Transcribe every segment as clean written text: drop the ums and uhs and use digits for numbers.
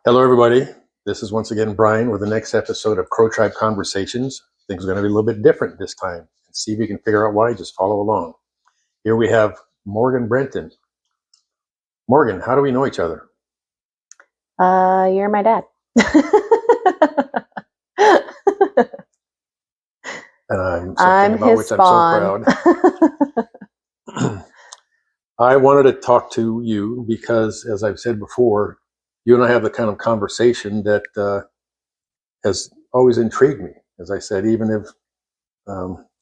Hello, everybody. This is once again Brian with the next episode of Crow Tribe Conversations. Things are going to be a little bit different this time. See if you can figure out why. Just follow along. Here we have Rae Brenton. Morgan, how do we know each other? You're my dad. And I'm his which spawn. I'm so proud. I wanted to talk to you because, as I've said before, you and I have the kind of conversation that has always intrigued me. As I said, even if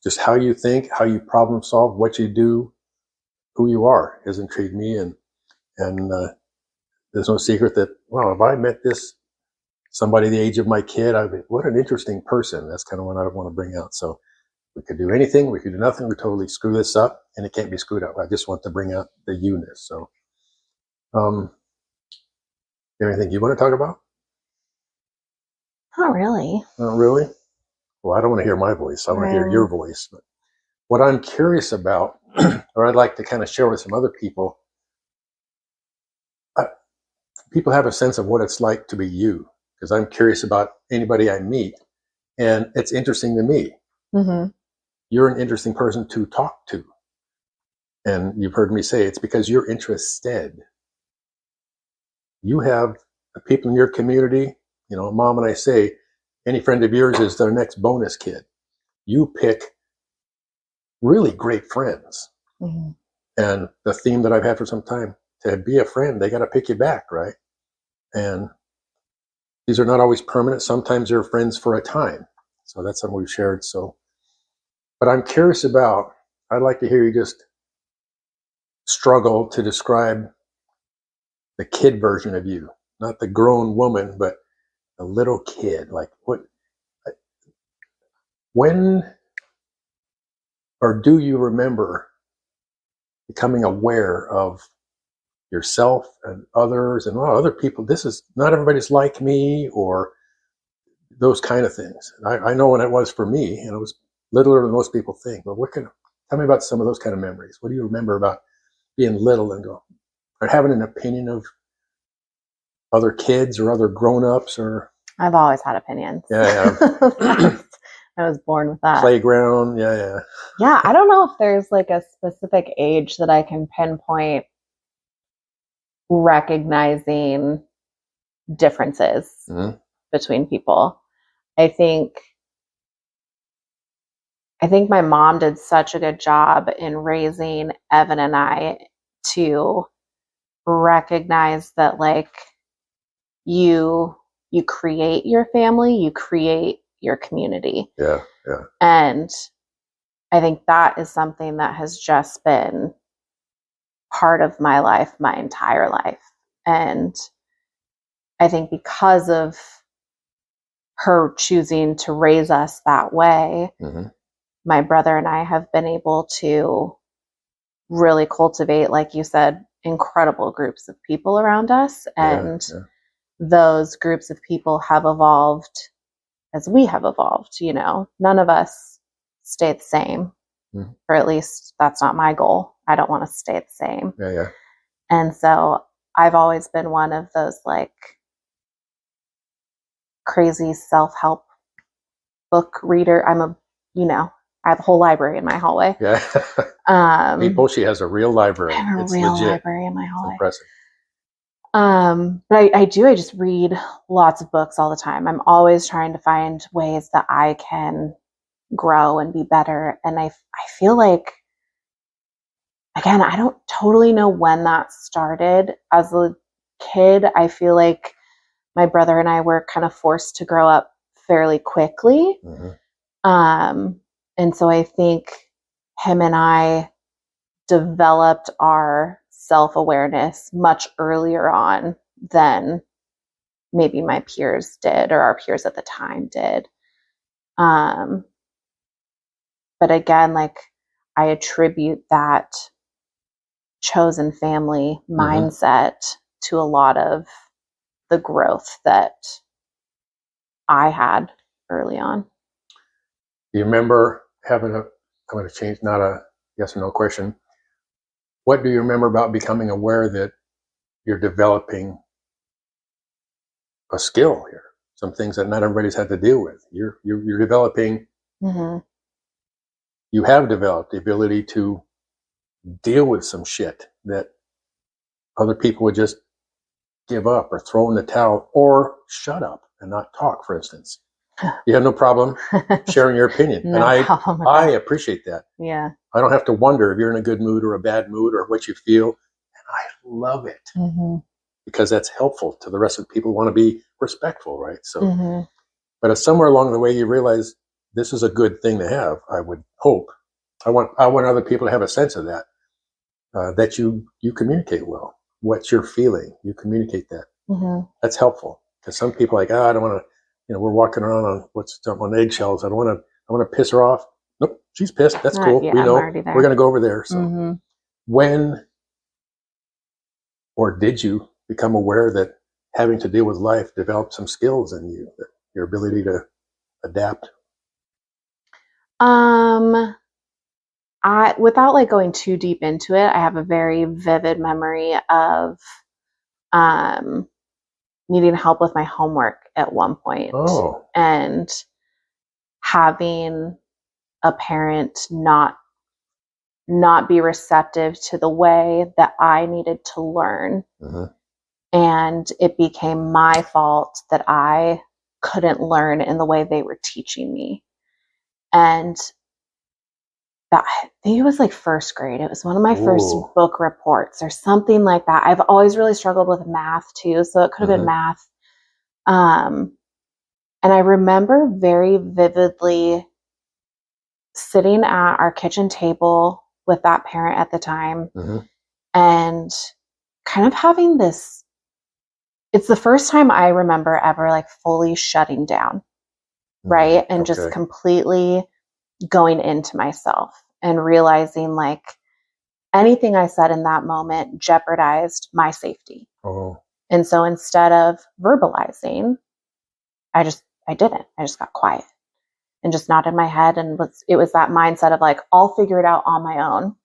just how you think, how you problem solve, what you do, who you are has intrigued me. And there's no secret that, well, if I met somebody the age of my kid, I'd be, what an interesting person. That's kind of what I want to bring out. So we could do anything, we could do nothing, we totally screw this up, and it can't be screwed up. I just want to bring out the you-ness. So anything you want to talk about? Not really. Not really? Well, I don't want to hear my voice. I want to hear your voice. But what I'm curious about, or I'd like to kind of share with some other people, people have a sense of what it's like to be you, because I'm curious about anybody I meet, and it's interesting to me. Mm-hmm. You're an interesting person to talk to. And you've heard me say it's because you're interested. You have the people in your community, Mom and I say, any friend of yours is their next bonus kid. You pick really great friends. Mm-hmm. And the theme that I've had for some time, to be a friend, they got to pick you back, right? And these are not always permanent. Sometimes they're friends for a time. So that's something we've shared. But I'm curious about, I'd like to hear you just struggle to describe the kid version of you, not the grown woman, but the little kid. Like when or do you remember becoming aware of yourself and others and other people? This is not everybody's like me, or those kind of things. I know when it was for me, and it was littler than most people think. But tell me about some of those kind of memories. What do you remember about being little and or having an opinion of other kids or other grown-ups? Or I've always had opinions. Yeah. I was born with that. Playground, yeah. Yeah, I don't know if there's like a specific age that I can pinpoint recognizing differences between people. I think my mom did such a good job in raising Evan and I to recognize that, like, you create your family, you create your community. Yeah. And I think that is something that has just been part of my life, my entire life. And I think because of her choosing to raise us that way, my brother and I have been able to really cultivate, like you said, incredible groups of people around us. And those groups of people have evolved as we have evolved. None of us stay the same, or at least that's not my goal. I don't want to stay the same. Yeah. And so I've always been one of those like crazy self-help book reader. I have a whole library in my hallway. Yeah. People, she has a real library. I have a real library in my hallway. It's impressive. But I just read lots of books all the time. I'm always trying to find ways that I can grow and be better. And I feel like, again, I don't totally know when that started. As a kid, I feel like my brother and I were kind of forced to grow up fairly quickly. And so I think him and I developed our self-awareness much earlier on than maybe my peers did, or our peers at the time did. But again, like, I attribute that chosen family mindset to a lot of the growth that I had early on. Do you remember having I'm going to change, not a yes or no question. What do you remember about becoming aware that you're developing a skill here. Some things that not everybody's had to deal with. You're developing. Mm-hmm. You have developed the ability to deal with some shit that other people would just give up or throw in the towel or shut up and not talk, for instance. You have no problem sharing your opinion. No and problem with I that. appreciate that. Yeah. I don't have to wonder if you're in a good mood or a bad mood or what you feel. And I love it Mm-hmm. because that's helpful to the rest of the people who want to be respectful, right? So, Mm-hmm. but if somewhere along the way you realize this is a good thing to have, I would hope. I want other people to have a sense of that, that you communicate well. What you're feeling, you communicate that. Mm-hmm. That's helpful because some people are like, I don't want to, we're walking around on eggshells. I want to piss her off. Nope, she's pissed. That's cool. Yeah, We I'm know already there. we're going to go over there. So Mm-hmm. when or did you become aware that having to deal with life developed some skills in you, that your ability to adapt? Without like going too deep into it, I have a very vivid memory of needing help with my homework at one point. Oh. And having a parent not be receptive to the way that I needed to learn. Mm-hmm. And it became my fault that I couldn't learn in the way they were teaching me. And that, I think it was like first grade. It was one of my first book reports or something like that. I've always really struggled with math too, so it could have been math. And I remember very vividly sitting at our kitchen table with that parent at the time and kind of having this, it's the first time I remember ever like fully shutting down, right? And just completely going into myself and realizing like anything I said in that moment jeopardized my safety. Oh. And so instead of verbalizing, I didn't. I just got quiet and just nodded my head. And it was that mindset of like, I'll figure it out on my own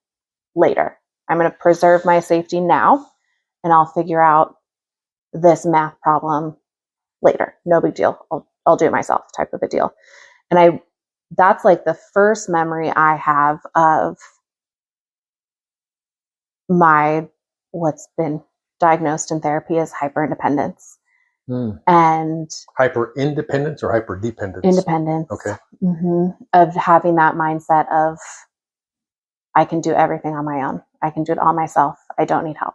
later. I'm going to preserve my safety now and I'll figure out this math problem later. No big deal. I'll do it myself type of a deal. And that's like the first memory I have of what's been diagnosed in therapy as hyperindependence. And hyper independence or hyper dependence? Independence. Okay. Of having that mindset of I can do everything on my own. I can do it all myself. I don't need help.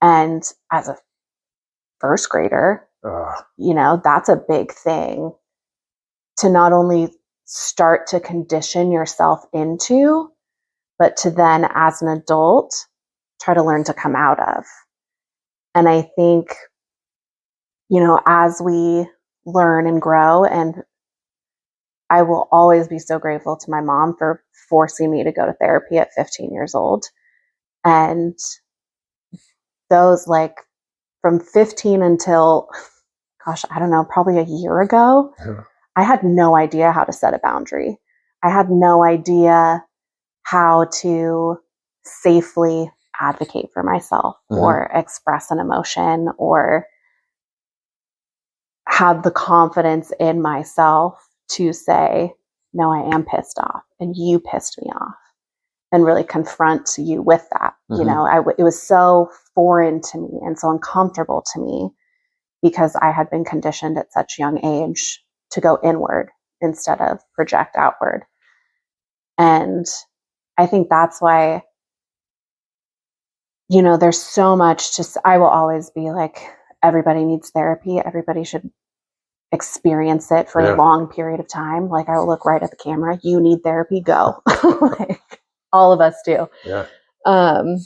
And as a first grader, that's a big thing to not only start to condition yourself into, but to then as an adult, try to learn to come out of. And I think, as we learn and grow, and I will always be so grateful to my mom for forcing me to go to therapy at 15 years old. And those like from 15 until, gosh, I don't know, probably a year ago, I had no idea how to set a boundary. I had no idea how to safely advocate for myself or express an emotion or have the confidence in myself to say, no, I am pissed off and you pissed me off, and really confront you with that. It was so foreign to me and so uncomfortable to me because I had been conditioned at such a young age to go inward instead of project outward. And I think that's why, there's so much I will always be like, everybody needs therapy. Everybody should experience it for a long period of time. Like, I will look right at the camera. You need therapy, go. Like, all of us do. Yeah. And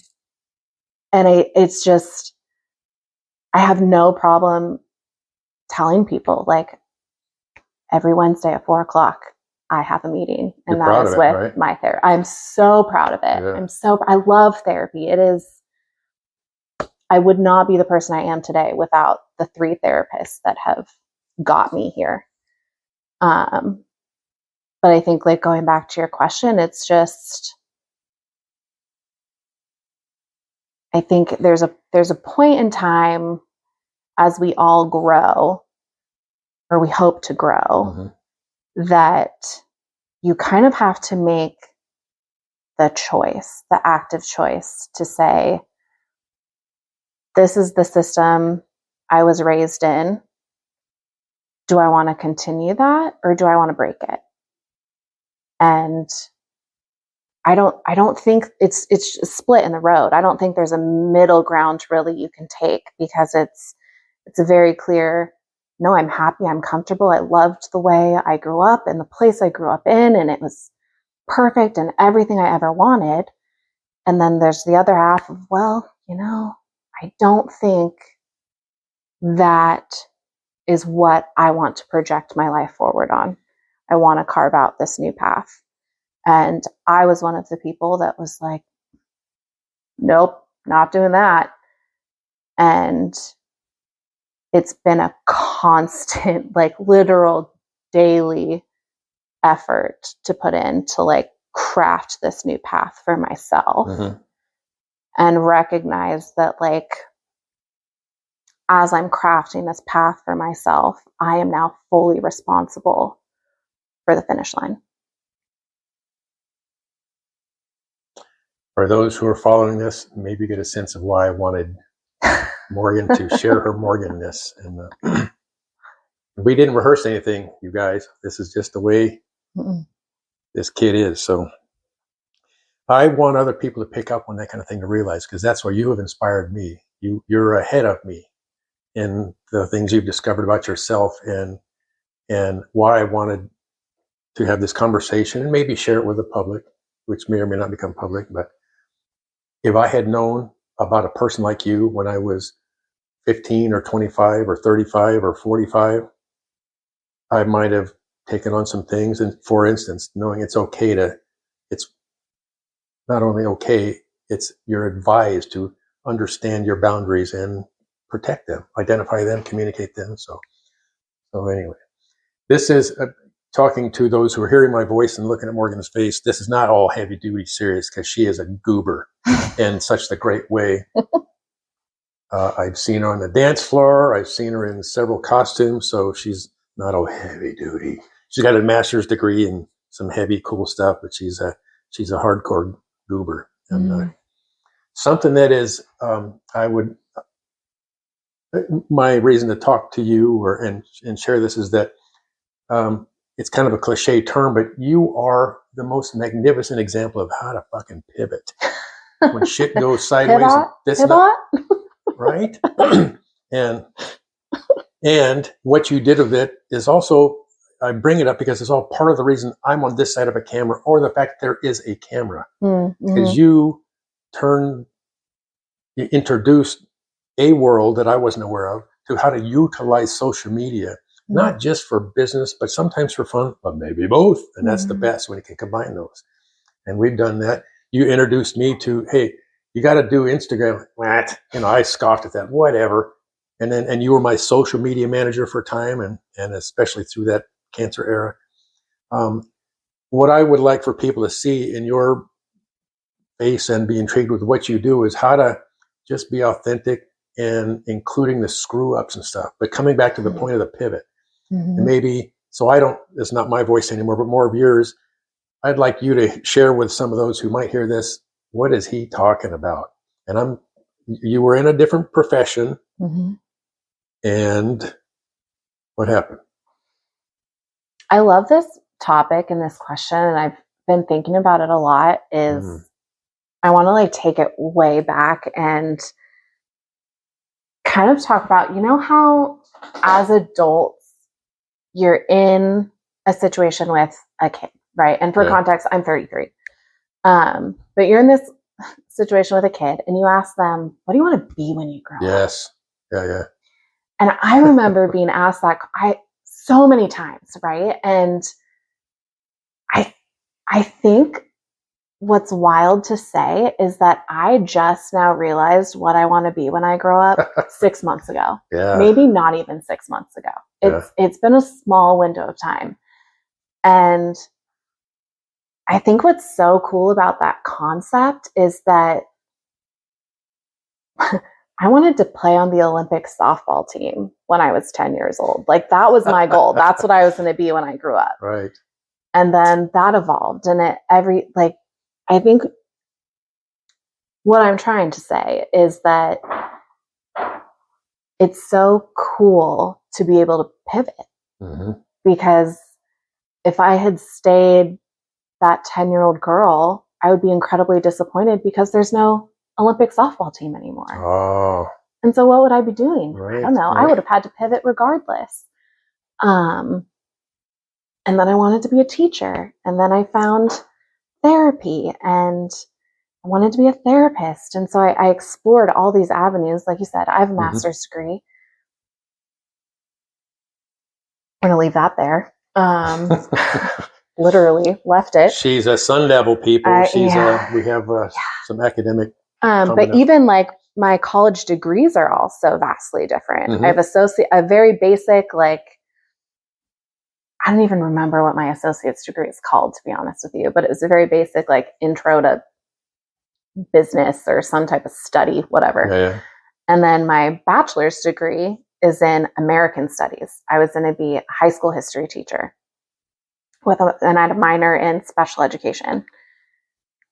it's just, I have no problem telling people like every Wednesday at 4:00, I have a meeting, and that is with my therapist. I'm so proud of it. Yeah. I love therapy. It is, I would not be the person I am today without the 3 therapists that have got me here. But I think like going back to your question, it's just, I think there's a point in time as we all grow, or we hope to grow, that you kind of have to make the choice, the active choice to say, this is the system I was raised in. Do I want to continue that, or do I want to break it? And I don't think it's a split in the road. I don't think there's a middle ground really you can take, because it's a very clear, no, I'm happy, I'm comfortable. I loved the way I grew up and the place I grew up in, and it was perfect and everything I ever wanted. And then there's the other half of, well, I don't think that is what I want to project my life forward on. I want to carve out this new path. And I was one of the people that was like, nope, not doing that. And it's been a constant, like literal daily effort to put in to like craft this new path for myself, and recognize that, like, as I'm crafting this path for myself, I am now fully responsible for the finish line. For those who are following this, maybe get a sense of why I wanted Morgan to share her Morganness. And we didn't rehearse anything, you guys. This is just the way this kid is. So I want other people to pick up on that kind of thing, to realize, because that's where you have inspired me. You're ahead of me in the things you've discovered about yourself, and why I wanted to have this conversation and maybe share it with the public, which may or may not become public. But if I had known about a person like you when I was 15 or 25 or 35 or 45, I might have taken on some things. And for instance, knowing it's not only okay, you're advised to understand your boundaries and protect them, identify them, communicate them. So anyway, this is talking to those who are hearing my voice and looking at Morgan's face. This is not all heavy duty serious, because she is a goober in such the great way. I've seen her on the dance floor. I've seen her in several costumes. So she's not all heavy duty. She's got a master's degree in some heavy, cool stuff, but she's a hardcore goober. And something that is, my reason to talk to you and share this is that it's kind of a cliche term, but you are the most magnificent example of how to fucking pivot when shit goes sideways. Right? And what you did with it is also, I bring it up because it's all part of the reason I'm on this side of a camera, or the fact that there is a camera. Because you introduced a world that I wasn't aware of, to how to utilize social media, not just for business, but sometimes for fun, but maybe both. And that's the best, when you can combine those. And we've done that. You introduced me to, hey, you got to do Instagram. What? I scoffed at that, whatever. And you were my social media manager for a time, and especially through that cancer era. What I would like for people to see in your face and be intrigued with what you do is how to just be authentic, and including the screw ups and stuff, but coming back to the point of the pivot. And maybe, it's not my voice anymore, but more of yours. I'd like you to share with some of those who might hear this, what is he talking about? And you were in a different profession, and what happened? I love this topic and this question, and I've been thinking about it a lot. I want to take it way back and kind of talk about, how as adults you're in a situation with a kid, right? And for context, I'm 33. But you're in this situation with a kid, and you ask them, what do you want to be when you grow up? Yes. Yeah. And I remember being asked that so many times, right? And I think what's wild to say is that I just now realized what I want to be when I grow up 6 months ago. Yeah. Maybe not even 6 months ago. It's been a small window of time. And I think what's so cool about that concept is that I wanted to play on the Olympic softball team when I was 10 years old. Like that was my goal. That's what I was going to be when I grew up. Right. And then that evolved. And I think what I'm trying to say is that it's so cool to be able to pivot. Mm-hmm. Because if I had stayed that 10-year-old girl, I would be incredibly disappointed because there's no Olympic softball team anymore. Oh. And so what would I be doing? Right, I don't know. Right. I would have had to pivot regardless. And then I wanted to be a teacher. And then I found therapy and I wanted to be a therapist. And so I explored all these avenues. Like you said, I have a master's degree. I'm going to leave that there. Literally left it. She's a Sun Devil, people. We have some academic. But even like my college degrees are also vastly different. Mm-hmm. I have a very basic, like, I don't even remember what my associate's degree is called, to be honest with you, but it was a very basic, like, intro to business or some type of study, whatever. Yeah. And then my bachelor's degree is in American studies. I was going to be a high school history teacher and I had a minor in special education.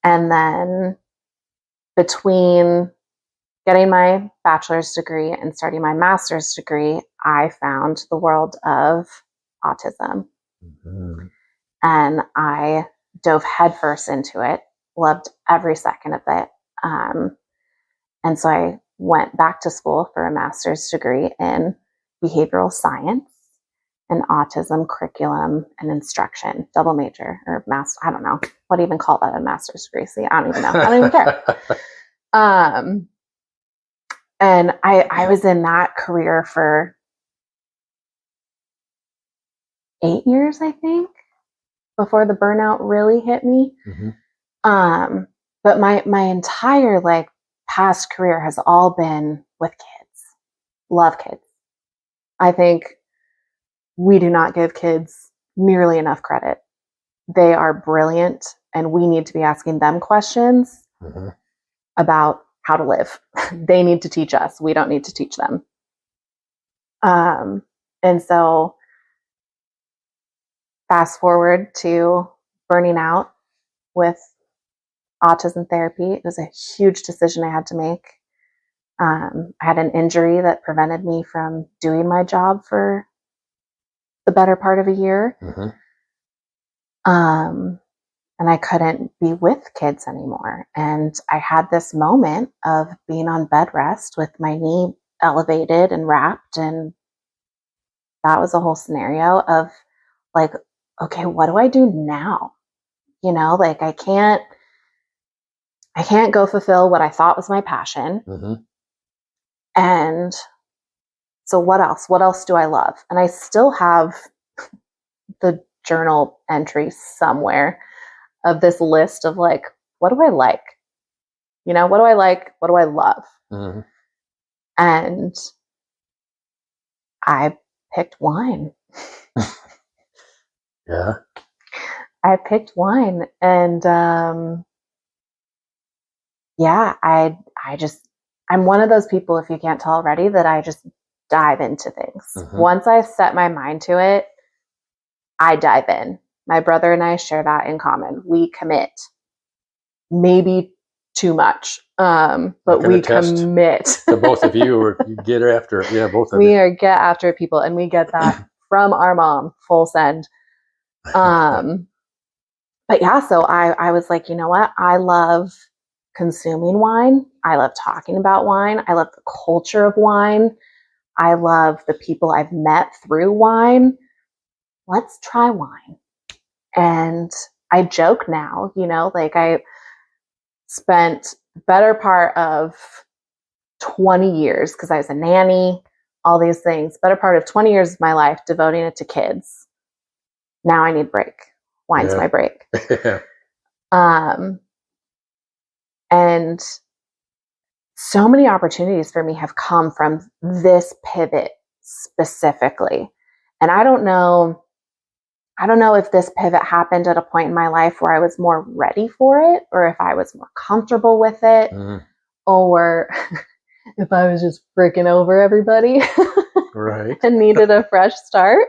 And then between getting my bachelor's degree and starting my master's degree, I found the world of autism. Mm-hmm. And I dove headfirst into it, loved every second of it. And so I went back to school for a master's degree in behavioral science and autism curriculum and instruction, double major or master. I don't know what to even call that a master's degree. See, I don't even know. I don't even care. And I was in that career for 8 years, I think, before the burnout really hit me. Mm-hmm. But my entire like past career has all been with kids. Love kids. I think we do not give kids nearly enough credit. They are brilliant, and we need to be asking them questions mm-hmm. about how to live. They need to teach us. We don't need to teach them. And so fast forward to burning out with autism therapy. It was a huge decision I had to make. I had an injury that prevented me from doing my job for the better part of a year. Mm-hmm. And I couldn't be with kids anymore. And I had this moment of being on bed rest with my knee elevated and wrapped. And that was a whole scenario of like, okay, what do I do now? You know, like I can't go fulfill what I thought was my passion. Mm-hmm. And so what else? What else do I love? And I still have the journal entry somewhere of this list of like, what do I like? You know, what do I like? What do I love? Mm-hmm. And I picked wine. Yeah. I picked wine and, I'm one of those people, if you can't tell already, that I just dive into things. Mm-hmm. Once I set my mind to it, I dive in. My brother and I share that in common. We commit, maybe too much, but we commit. To both of you, or you get after it. Yeah, both of you. We are get after people, and we get that from our mom, full send. But yeah, so I was like, you know what? I love consuming wine. I love talking about wine. I love the culture of wine. I love the people I've met through wine. Let's try wine. And I joke now, you know, like I spent the better part of 20 years, because I was a nanny, all these things, better part of 20 years of my life devoting it to kids. Now I need a break. Wine's my break. And so many opportunities for me have come from this pivot specifically. And I don't know if this pivot happened at a point in my life where I was more ready for it, or if I was more comfortable with it, or if I was just freaking over everybody Right. and needed a fresh start.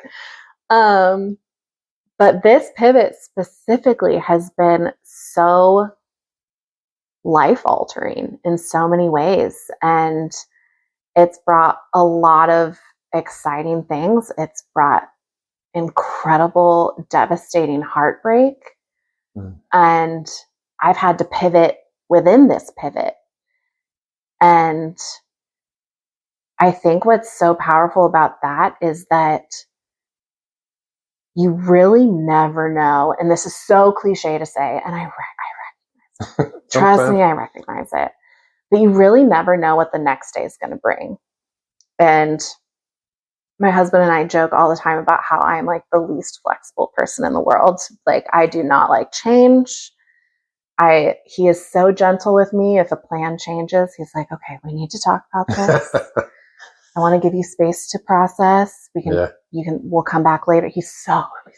But this pivot specifically has been so life altering in so many ways. And it's brought a lot of exciting things. It's brought incredible, devastating heartbreak. And I've had to pivot within this pivot. And I think what's so powerful about that is that you really never know. And this is so cliche to say, and I recognize it. Trust me, I recognize it. But you really never know what the next day is going to bring. And my husband and I joke all the time about how I'm like the least flexible person in the world. Like, I do not like change. He is so gentle with me. If a plan changes, he's like, okay, we need to talk about this. I want to give you space to process. We'll come back later. He's so good.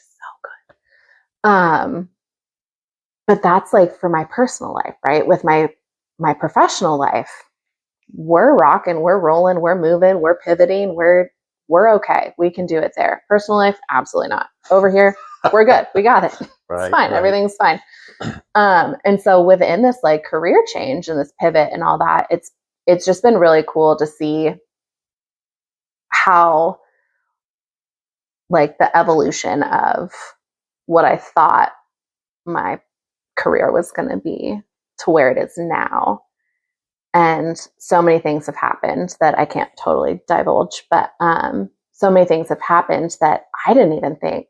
But that's like for my personal life, right? With my professional life, we're rocking, we're rolling, we're moving, we're pivoting, we're okay. We can do it there. Personal life, absolutely not. Over here, we're good. We got it. It's fine. Right. Everything's fine. And so within this like career change and this pivot and all that, it's just been really cool to see how like the evolution of what I thought my career was going to be to where it is now. And so many things have happened that I can't totally divulge, but so many things have happened that I didn't even think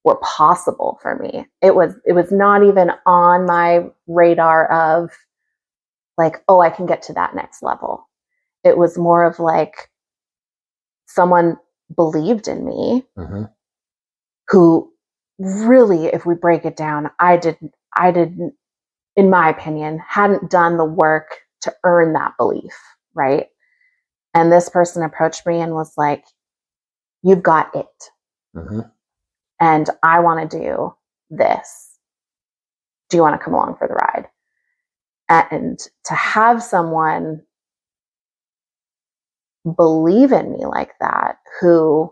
were possible for me. It was not even on my radar of like, oh, I can get to that next level. It was more of like someone believed in me, who really, if we break it down, I didn't, in my opinion, hadn't done the work to earn that belief, right? And this person approached me and was like, you've got it. And I want to do this. Do you want to come along for the ride? And to have someone believe in me like that, who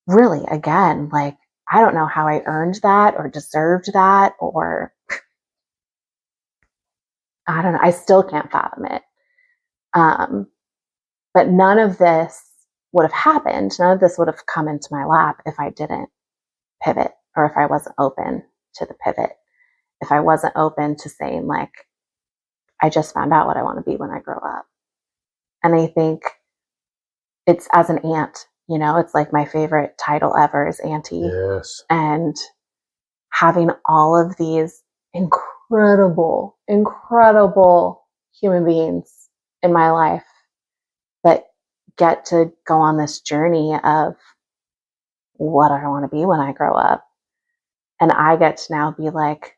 really, again, like, I don't know how I earned that or deserved that, or I don't know. I still can't fathom it. But none of this would have happened. None of this would have come into my lap if I didn't pivot, or if I wasn't open to the pivot. If I wasn't open to saying like, I just found out what I want to be when I grow up. And I think it's as an aunt, you know, it's like my favorite title ever is auntie. Yes. And having all of these incredible human beings in my life that get to go on this journey of what do I want to be when I grow up. And I get to now be like,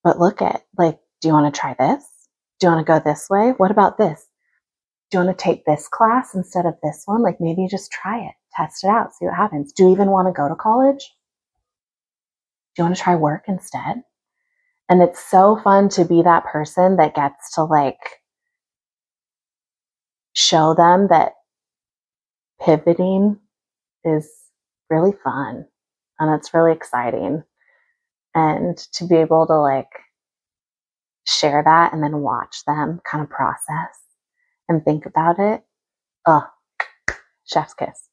but look at, like, do you want to try this? Do you want to go this way? What about this? Do you want to take this class instead of this one? Like, maybe just try it, test it out, see what happens. Do you even want to go to college? Do you want to try work instead? And it's so fun to be that person that gets to like show them that pivoting is really fun and it's really exciting. And to be able to like share that and then watch them kind of process and think about it. Oh, chef's kiss.